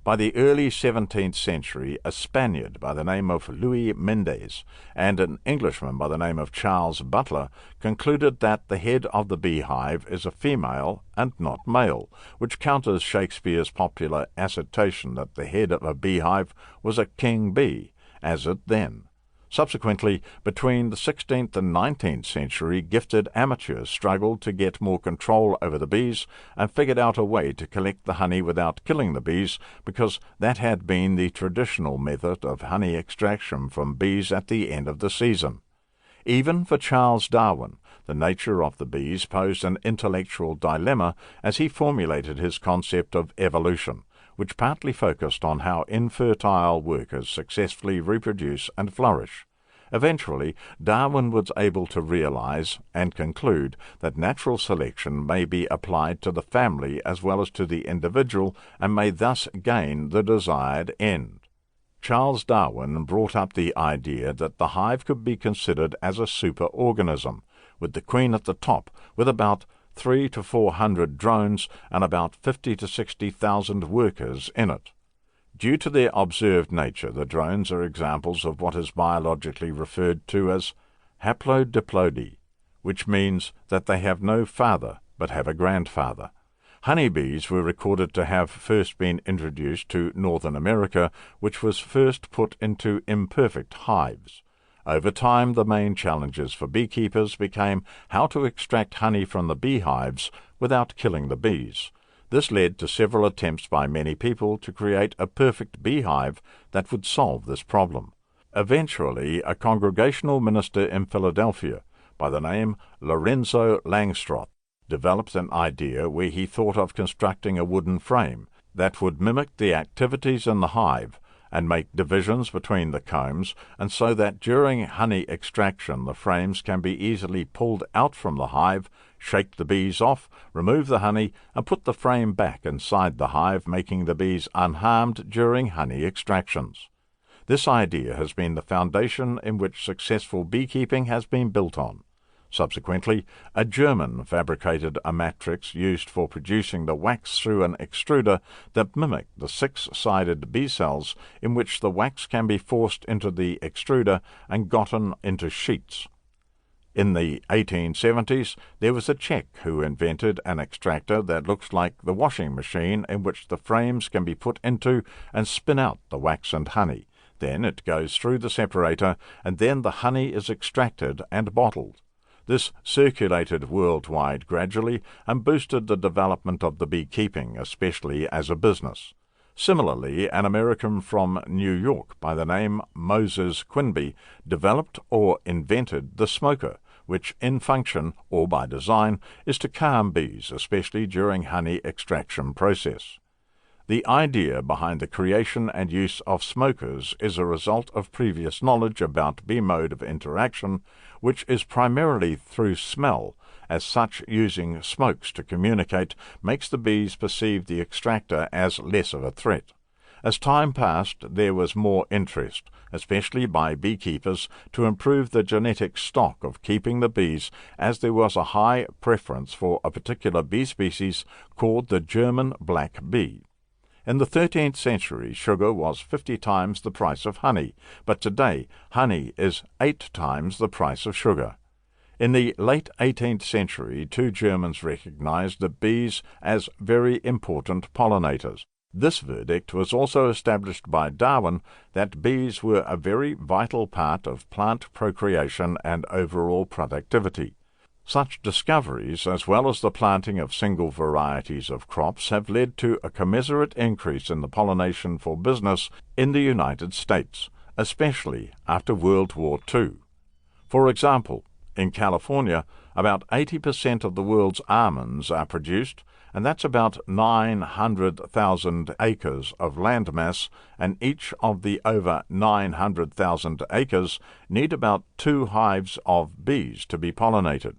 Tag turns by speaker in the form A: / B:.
A: By the early 17th century, a Spaniard by the name of Louis Mendez and an Englishman by the name of Charles Butler concluded that the head of the beehive is a female and not male, which counters Shakespeare's popular assertion that the head of a beehive was a king bee, as it then. Subsequently, between the 16th and 19th century, gifted amateurs struggled to get more control over the bees and figured out a way to collect the honey without killing the bees, because that had been the traditional method of honey extraction from bees at the end of the season. Even for Charles Darwin, the nature of the bees posed an intellectual dilemma as he formulated his concept of evolution, which partly focused on how infertile workers successfully reproduce and flourish. Eventually, Darwin was able to realize and conclude that natural selection may be applied to the family as well as to the individual and may thus gain the desired end. Charles Darwin brought up the idea that the hive could be considered as a superorganism, with the queen at the top, with about 300 to 400 drones and about 50 to 60,000 workers in it. Due to their observed nature, the drones are examples of what is biologically referred to as haplodiplody, which means that they have no father but have a grandfather. Honeybees were recorded to have first been introduced to Northern America, which was first put into imperfect hives. Over time, the main challenges for beekeepers became how to extract honey from the beehives without killing the bees. This led to several attempts by many people to create a perfect beehive that would solve this problem. Eventually, a congregational minister in Philadelphia by the name Lorenzo Langstroth developed an idea where he thought of constructing a wooden frame that would mimic the activities in the hive and make divisions between the combs, and so that during honey extraction the frames can be easily pulled out from the hive, shake the bees off, remove the honey, and put the frame back inside the hive, making the bees unharmed during honey extractions. This idea has been the foundation in which successful beekeeping has been built on. Subsequently, a German fabricated a matrix used for producing the wax through an extruder that mimicked the six-sided bee cells in which the wax can be forced into the extruder and gotten into sheets. In the 1870s, there was a Czech who invented an extractor that looks like the washing machine in which the frames can be put into and spin out the wax and honey. Then it goes through the separator, and then the honey is extracted and bottled. This circulated worldwide gradually and boosted the development of the beekeeping, especially as a business. Similarly, an American from New York by the name Moses Quinby developed or invented the smoker, which in function or by design is to calm bees, especially during honey extraction process. The idea behind the creation and use of smokers is a result of previous knowledge about bee mode of interaction, which is primarily through smell. As such, using smokes to communicate makes the bees perceive the extractor as less of a threat. As time passed, there was more interest, especially by beekeepers, to improve the genetic stock of keeping the bees, as there was a high preference for a particular bee species called the German black bee. In the 13th century, sugar was 50 times the price of honey, but today honey is 8 times the price of sugar. In the late 18th century, two Germans recognized the bees as very important pollinators. This verdict was also established by Darwin that bees were a very vital part of plant procreation and overall productivity. Such discoveries, as well as the planting of single varieties of crops, have led to a commensurate increase in the pollination for business in the United States, especially after World War II. For example, in California, about 80% of the world's almonds are produced, and that's about 900,000 acres of landmass, and each of the over 900,000 acres need about 2 hives of bees to be pollinated.